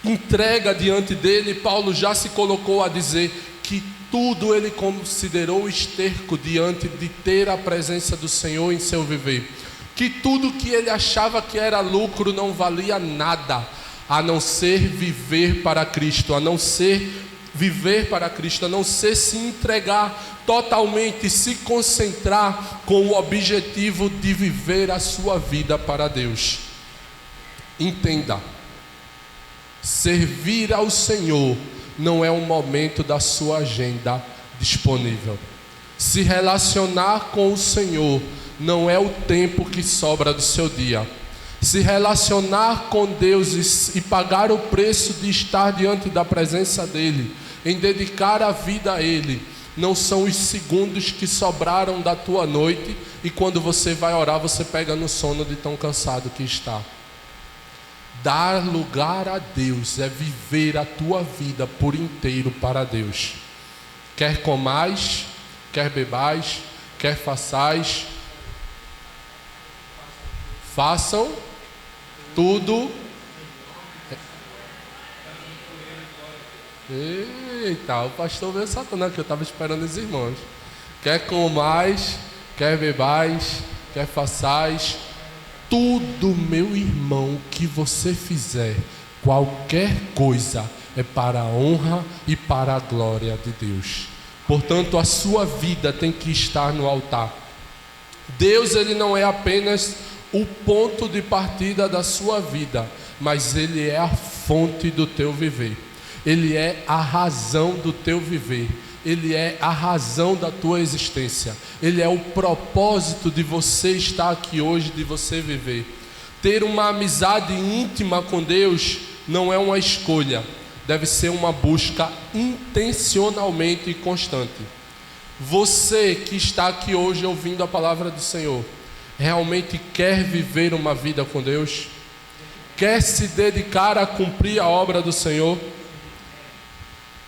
entrega diante dele, Paulo já se colocou a dizer que tudo ele considerou esterco diante de ter a presença do Senhor em seu viver. Que tudo que ele achava que era lucro não valia nada, a não ser viver para Cristo, a não ser viver para Cristo, a não ser se entregar totalmente, se concentrar com o objetivo de viver a sua vida para Deus. Entenda, servir ao Senhor não é um momento da sua agenda disponível. Se relacionar com o Senhor não é o tempo que sobra do seu dia. Se relacionar com Deus e pagar o preço de estar diante da presença dEle, em dedicar a vida a Ele, não são os segundos que sobraram da tua noite e quando você vai orar você pega no sono de tão cansado que está. Dar lugar a Deus é viver a tua vida por inteiro para Deus. Quer comais, quer bebais, quer façais, façam tudo. Eita, o pastor veio satando aqui, eu estava esperando os irmãos. Quer comais, quer bebais, quer façais, tudo, meu irmão, que você fizer, qualquer coisa, é para a honra e para a glória de Deus. Portanto, a sua vida tem que estar no altar. Deus, ele não é apenas o ponto de partida da sua vida, mas Ele é a fonte do teu viver. Ele é a razão do teu viver. Ele é a razão da tua existência. Ele é o propósito de você estar aqui hoje, de você viver. Ter uma amizade íntima com Deus não é uma escolha, deve ser uma busca intencionalmente e constante. Você que está aqui hoje ouvindo a palavra do Senhor, realmente quer viver uma vida com Deus? Quer se dedicar a cumprir a obra do Senhor?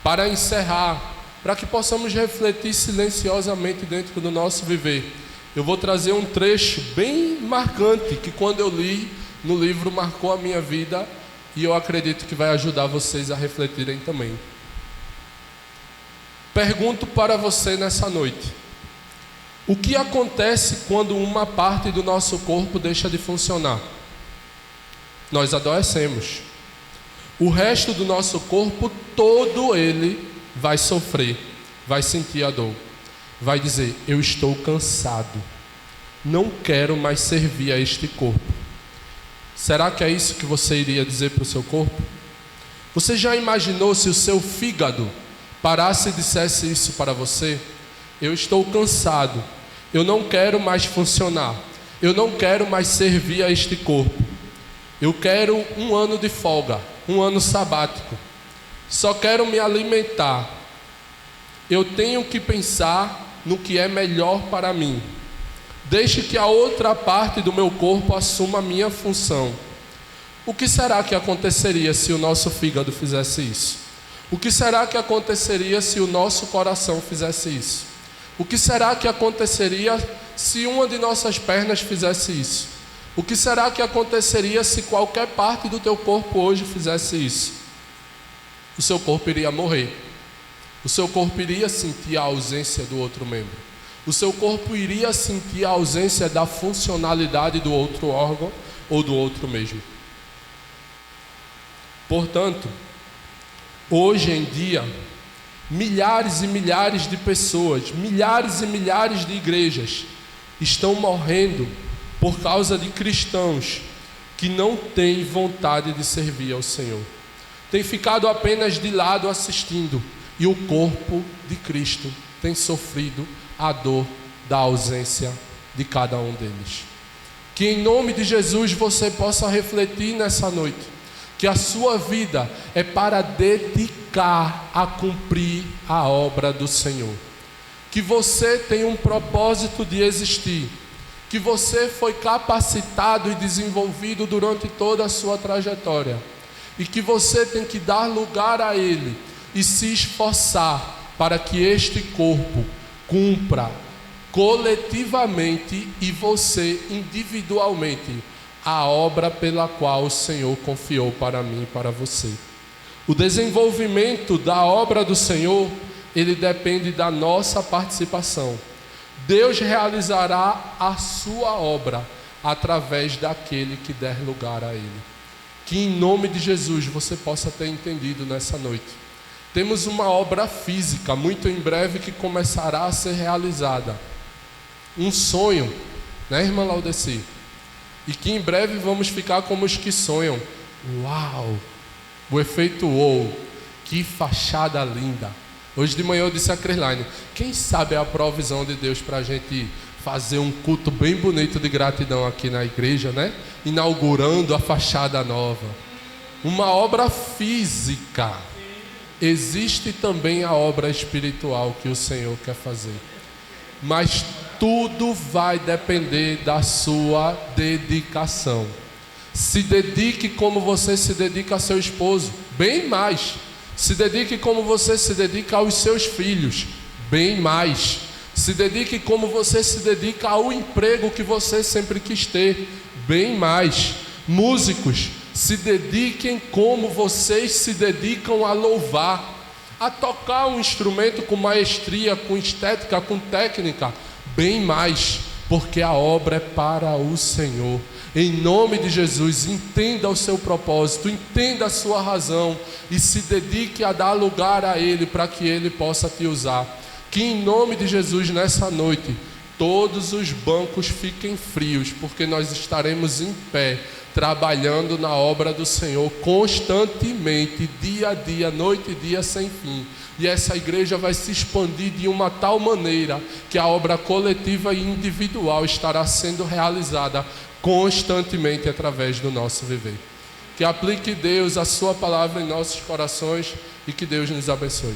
Para encerrar, para que possamos refletir silenciosamente dentro do nosso viver, eu vou trazer um trecho bem marcante, que quando eu li no livro marcou a minha vida, e eu acredito que vai ajudar vocês a refletirem também. Pergunto para você nessa noite: o que acontece quando uma parte do nosso corpo deixa de funcionar? Nós adoecemos. O resto do nosso corpo, todo ele vai sofrer, vai sentir a dor, vai dizer: eu estou cansado, não quero mais servir a este corpo. Será que é isso que você iria dizer para o seu corpo? Você já imaginou se o seu fígado parasse e dissesse isso para você? Eu estou cansado, eu não quero mais funcionar, eu não quero mais servir a este corpo, eu quero um ano de folga, um ano sabático, só quero me alimentar. Eu tenho que pensar no que é melhor para mim. Deixe que a outra parte do meu corpo assuma a minha função. O que será que aconteceria se o nosso fígado fizesse isso? O que será que aconteceria se o nosso coração fizesse isso? O que será que aconteceria se uma de nossas pernas fizesse isso? O que será que aconteceria se qualquer parte do teu corpo hoje fizesse isso? O seu corpo iria morrer. O seu corpo iria sentir a ausência do outro membro. O seu corpo iria sentir a ausência da funcionalidade do outro órgão ou do outro mesmo. Portanto, hoje em dia, milhares e milhares de pessoas, milhares e milhares de igrejas estão morrendo por causa de cristãos que não têm vontade de servir ao Senhor. Tem ficado apenas de lado assistindo, e o corpo de Cristo tem sofrido a dor da ausência de cada um deles. Que em nome de Jesus você possa refletir nessa noite que a sua vida é para dedicar a cumprir a obra do Senhor. Que você tem um propósito de existir. Que você foi capacitado e desenvolvido durante toda a sua trajetória. E que você tem que dar lugar a Ele e se esforçar para que este corpo cumpra coletivamente e você individualmente a obra pela qual o Senhor confiou para mim e para você. O desenvolvimento da obra do Senhor, ele depende da nossa participação. Deus realizará a sua obra através daquele que der lugar a Ele. Que em nome de Jesus você possa ter entendido nessa noite. Temos uma obra física muito em breve que começará a ser realizada. Um sonho, né, irmã Laudeci? E que em breve vamos ficar como os que sonham. Uau! O efeito uou! Que fachada linda! Hoje de manhã eu disse a Crislaine, quem sabe é a provisão de Deus para a gente fazer um culto bem bonito de gratidão aqui na igreja, né? Inaugurando a fachada nova. Uma obra física. Existe também a obra espiritual que o Senhor quer fazer. Mas tudo vai depender da sua dedicação. Se dedique como você se dedica a seu esposo, bem mais. Se dedique como você se dedica aos seus filhos, bem mais. Se dedique como você se dedica ao emprego que você sempre quis ter, bem mais. Músicos, se dediquem como vocês se dedicam a louvar, a tocar um instrumento com maestria, com estética, com técnica, bem mais, porque a obra é para o Senhor. Em nome de Jesus, entenda o seu propósito, entenda a sua razão e se dedique a dar lugar a Ele para que Ele possa te usar. Que em nome de Jesus, nessa noite, todos os bancos fiquem frios, porque nós estaremos em pé, trabalhando na obra do Senhor constantemente, dia a dia, noite e dia sem fim. E essa igreja vai se expandir de uma tal maneira que a obra coletiva e individual estará sendo realizada constantemente através do nosso viver. Que aplique Deus a sua palavra em nossos corações e que Deus nos abençoe.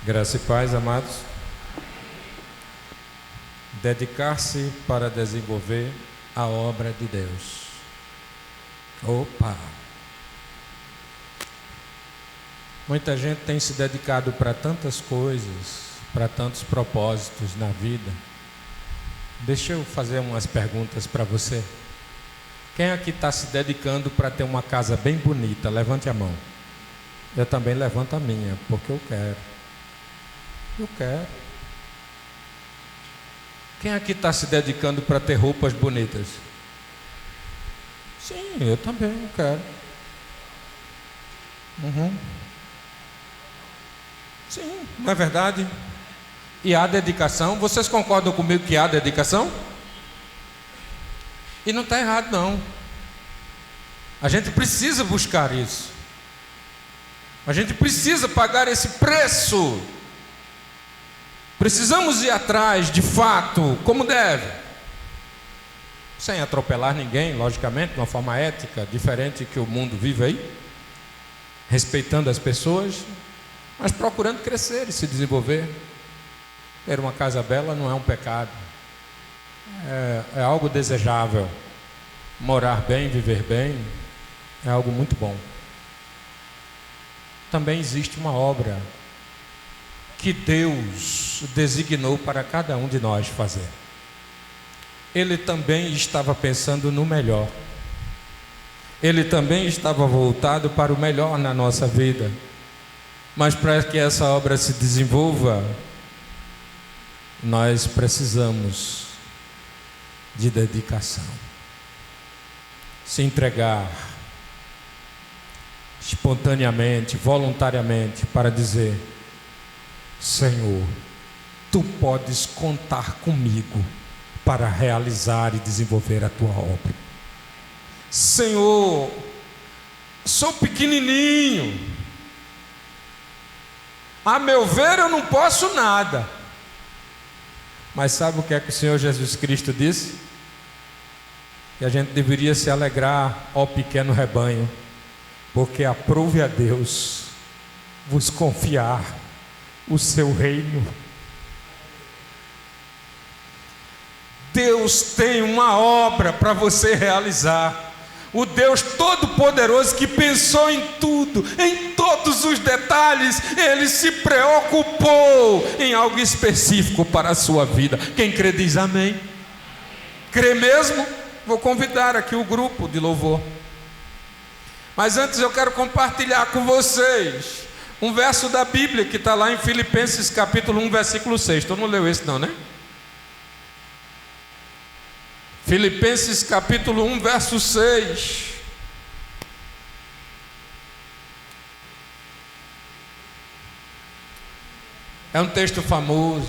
Graça e paz, amados. Dedicar-se para desenvolver a obra de Deus. Opa! Muita gente tem se dedicado para tantas coisas, para tantos propósitos na vida. Deixa eu fazer umas perguntas para você. Quem aqui está se dedicando para ter uma casa bem bonita? Levante a mão. Eu também levanto a minha, porque eu quero. Eu quero. Quem aqui está se dedicando para ter roupas bonitas? Sim, eu também quero. Sim, não é verdade? E há dedicação. Vocês concordam comigo que há dedicação? E não está errado não. A gente precisa buscar isso. A gente precisa pagar esse preço. Precisamos ir atrás, de fato, como deve. sem atropelar ninguém, logicamente, de uma forma ética, diferente que o mundo vive aí, respeitando as pessoas, mas procurando crescer e se desenvolver. Ter uma casa bela não é um pecado, é algo desejável. Morar bem, viver bem, é algo muito bom. Também existe uma obra que Deus designou para cada um de nós fazer. Ele também estava pensando no melhor. Ele também estava voltado para o melhor na nossa vida. Mas para que essa obra se desenvolva, nós precisamos de dedicação. Se entregar espontaneamente, voluntariamente, para dizer: Senhor, Tu podes contar comigo para realizar e desenvolver a Tua obra. Senhor, sou pequenininho, a meu ver eu não posso nada. Mas sabe o que é que o Senhor Jesus Cristo disse? Que a gente deveria se alegrar, ó pequeno rebanho, porque aprouve a Deus vos confiar o seu reino. Deus tem uma obra para você realizar. O Deus Todo-Poderoso que pensou em tudo, em todos os detalhes, Ele se preocupou em algo específico para a sua vida. Quem crê diz amém. Crê mesmo? Vou convidar aqui o grupo de louvor. Mas antes eu quero compartilhar com vocês um verso da Bíblia que está lá em Filipenses capítulo 1, versículo 6. Tu não leu esse não, né? Filipenses capítulo 1, verso 6. É um texto famoso.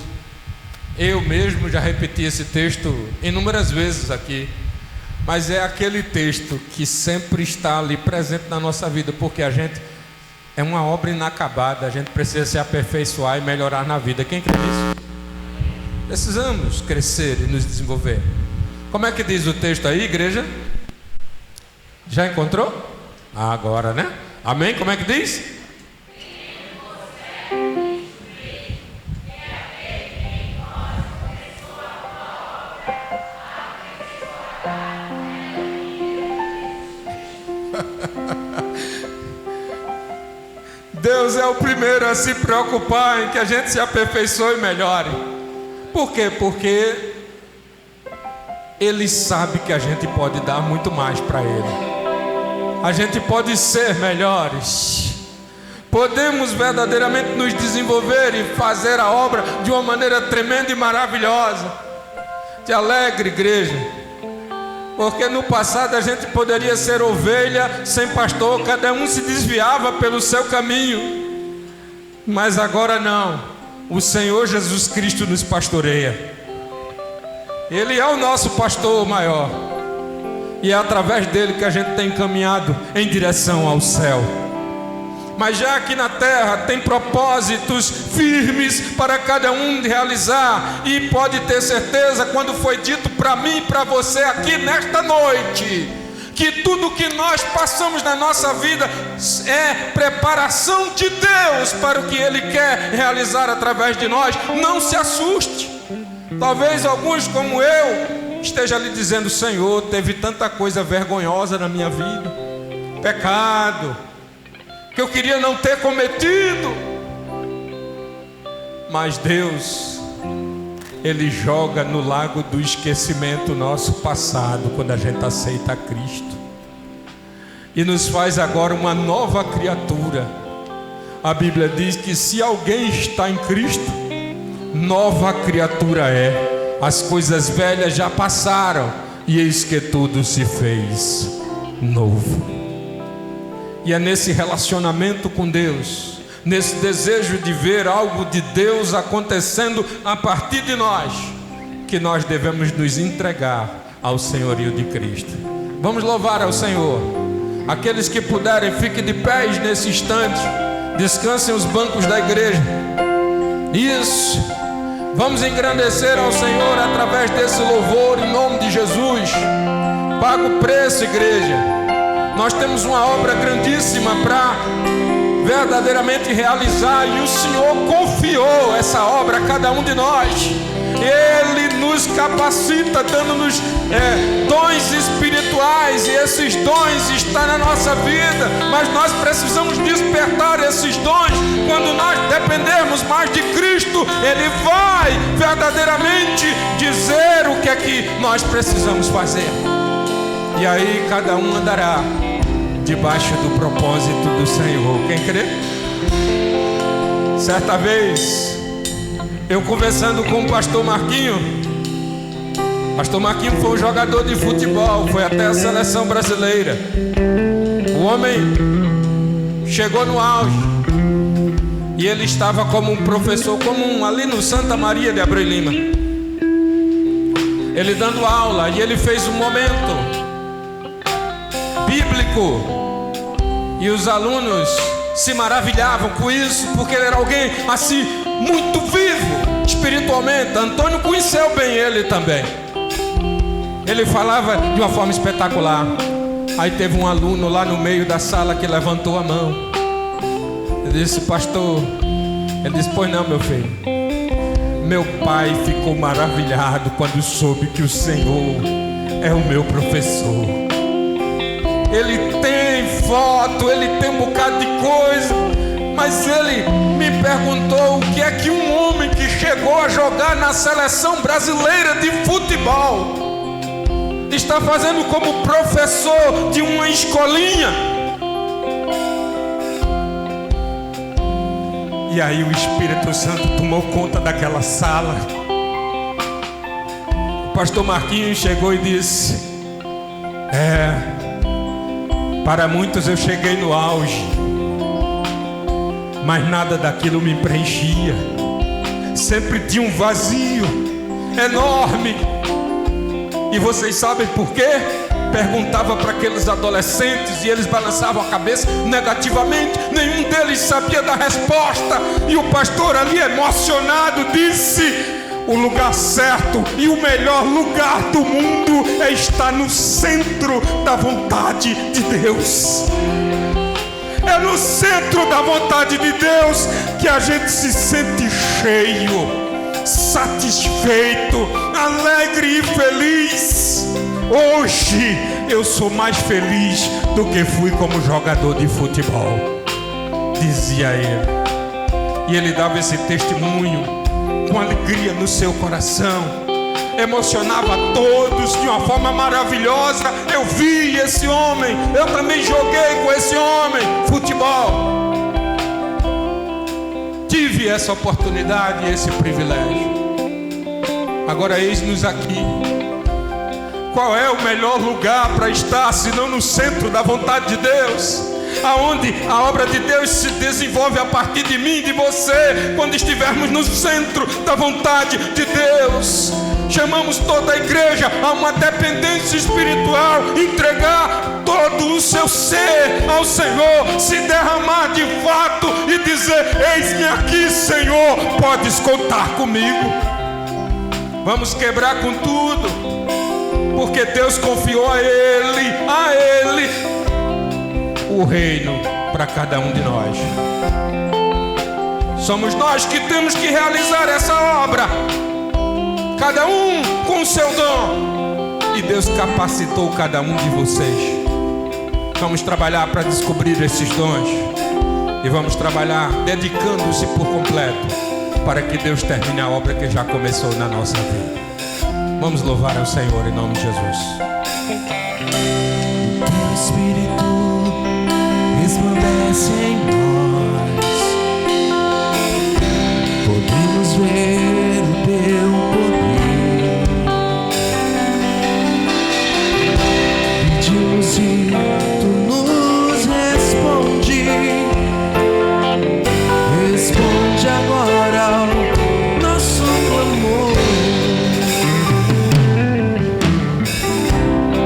Eu mesmo já repeti esse texto inúmeras vezes aqui. Mas é aquele texto que sempre está ali presente na nossa vida, porque a gente é uma obra inacabada, a gente precisa se aperfeiçoar e melhorar na vida. Quem crê nisso? Precisamos crescer e nos desenvolver. Como é que diz o texto aí, igreja? Já encontrou? Agora, né? Amém? Como é que diz? Deus é o primeiro a se preocupar em que a gente se aperfeiçoe e melhore. Por quê? Porque Ele sabe que a gente pode dar muito mais para Ele. A gente pode ser melhores. Podemos verdadeiramente nos desenvolver e fazer a obra de uma maneira tremenda e maravilhosa. Te alegre, igreja, porque no passado a gente poderia ser ovelha sem pastor, cada um se desviava pelo seu caminho. Mas agora não. O Senhor Jesus Cristo nos pastoreia. Ele é o nosso pastor maior. E é através dele que a gente tem caminhado em direção ao céu. Mas já aqui na terra tem propósitos firmes para cada um realizar. E pode ter certeza, quando foi dito para mim e para você aqui nesta noite, que tudo que nós passamos na nossa vida é preparação de Deus para o que Ele quer realizar através de nós. Não se assuste. Talvez alguns como eu esteja lhe dizendo: Senhor, teve tanta coisa vergonhosa na minha vida, pecado que eu queria não ter cometido. Mas Deus, Ele joga no lago do esquecimento o nosso passado quando a gente aceita Cristo e nos faz agora uma nova criatura. A Bíblia diz que se alguém está em Cristo, nova criatura é. As coisas velhas já passaram e eis que tudo se fez novo. E é nesse relacionamento com Deus, nesse desejo de ver algo de Deus acontecendo a partir de nós, que nós devemos nos entregar ao senhorio de Cristo. Vamos louvar ao Senhor. Aqueles que puderem, fiquem de pés nesse instante. Descansem os bancos da igreja. Isso. Vamos engrandecer ao Senhor através desse louvor em nome de Jesus. Paga o preço, igreja. Nós temos uma obra grandíssima para verdadeiramente realizar, e o Senhor confiou essa obra a cada um de nós. Ele nos capacita, dando-nos dons espirituais, e esses dons estão na nossa vida, mas nós precisamos despertar esses dons. Quando nós dependermos mais de Cristo, Ele vai verdadeiramente dizer o que é que nós precisamos fazer, e aí cada um andará debaixo do propósito do Senhor. Quem crê? Certa vez, eu conversando com o pastor Marquinho foi um jogador de futebol, foi até a seleção brasileira. O homem chegou no auge, e ele estava como um professor comum ali no Santa Maria de Abreu Lima, ele dando aula, e ele fez um momento bíblico, e os alunos se maravilhavam com isso, porque ele era alguém assim muito vivo espiritualmente. Antônio conheceu bem ele também. Ele falava de uma forma espetacular. Aí teve um aluno lá no meio da sala que levantou a mão. Ele disse: pastor, ele disse: pois não, meu filho, meu pai ficou maravilhado quando soube que o Senhor é o meu professor. Ele tem foto, ele tem um bocado de coisa, mas ele me perguntou o que é que um homem que chegou a jogar na seleção brasileira de futebol está fazendo como professor de uma escolinha. E aí o Espírito Santo tomou conta daquela sala. O pastor Marquinhos chegou e disse: para muitos eu cheguei no auge, mas nada daquilo me preenchia. Sempre tinha um vazio enorme. E vocês sabem por quê? Perguntava para aqueles adolescentes e eles balançavam a cabeça negativamente. Nenhum deles sabia da resposta. E o pastor ali, emocionado, disse: o lugar certo e o melhor lugar do mundo é estar no centro da vontade de Deus. É no centro da vontade de Deus que a gente se sente cheio, satisfeito, alegre e feliz. Hoje eu sou mais feliz do que fui como jogador de futebol, dizia ele. E ele dava esse testemunho com alegria no seu coração, emocionava a todos de uma forma maravilhosa. Eu vi esse homem, eu também joguei com esse homem futebol. Tive essa oportunidade e esse privilégio. Agora eis-nos aqui. Qual é o melhor lugar para estar, senão no centro da vontade de Deus? Aonde a obra de Deus se desenvolve a partir de mim e de você, quando estivermos no centro da vontade de Deus. Chamamos toda a igreja a uma dependência espiritual, entregar todo o seu ser ao Senhor, se derramar de fato e dizer: eis-me aqui, Senhor, podes contar comigo. Vamos quebrar com tudo, porque Deus confiou a Ele o reino para cada um de nós. Somos nós que temos que realizar essa obra, cada um com o seu dom, e Deus capacitou cada um de vocês. Vamos trabalhar para descobrir esses dons, e vamos trabalhar dedicando-se por completo para que Deus termine a obra que já começou na nossa vida. Vamos louvar ao Senhor em nome de Jesus. O teu Espírito resplandece em nós, podemos ver o teu poder. Pedimos e tu nos responde. Responde agora ao nosso clamor.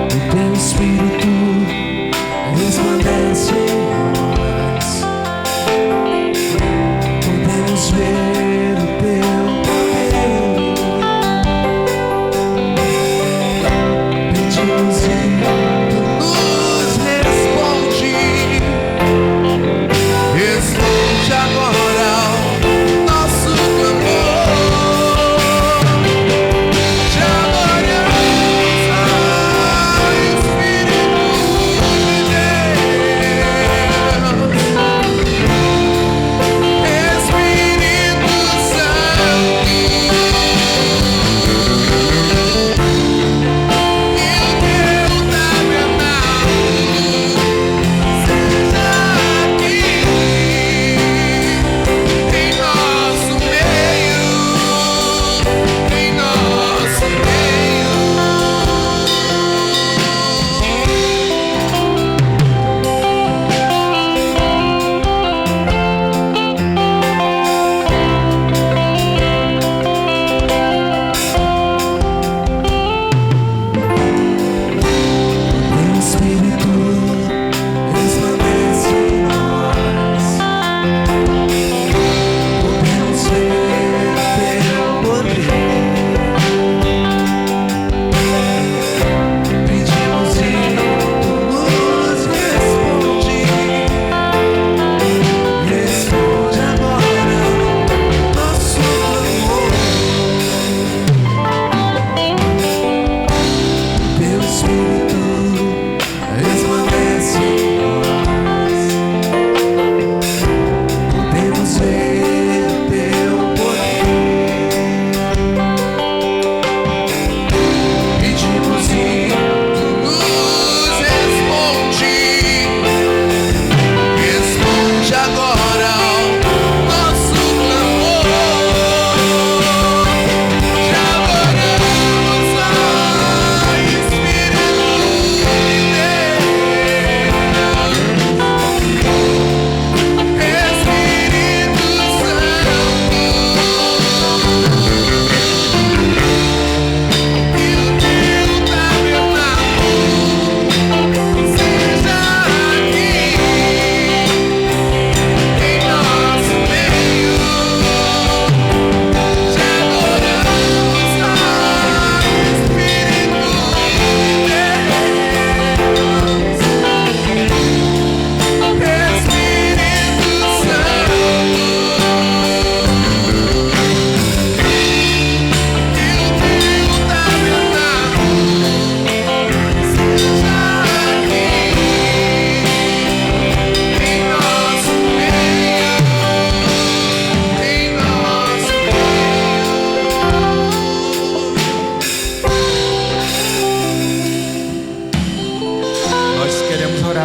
O teu Espírito resplandece em nós, podemos ver o teu poder.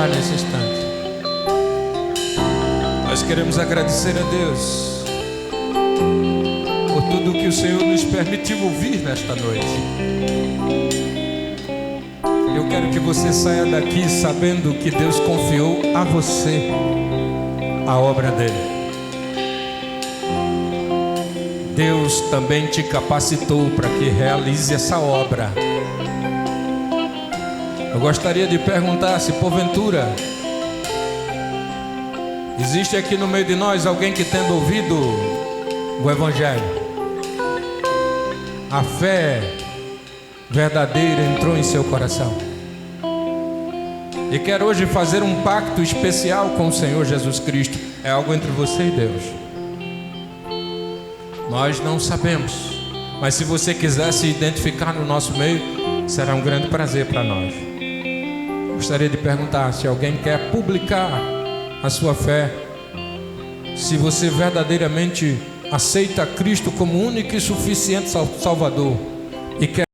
orar nesse instante. Nós queremos agradecer a Deus por tudo que o Senhor nos permitiu ouvir nesta noite. Eu quero que você saia daqui sabendo que Deus confiou a você a obra dele. Deus também te capacitou para que realize essa obra. Eu gostaria de perguntar se porventura existe aqui no meio de nós alguém que, tendo ouvido o Evangelho, a fé verdadeira entrou em seu coração e quer hoje fazer um pacto especial com o Senhor Jesus Cristo. É algo entre você e Deus. Nós não sabemos, mas se você quiser se identificar no nosso meio, será um grande prazer para nós. Gostaria de perguntar se alguém quer publicar a sua fé, se você verdadeiramente aceita Cristo como único e suficiente Salvador e quer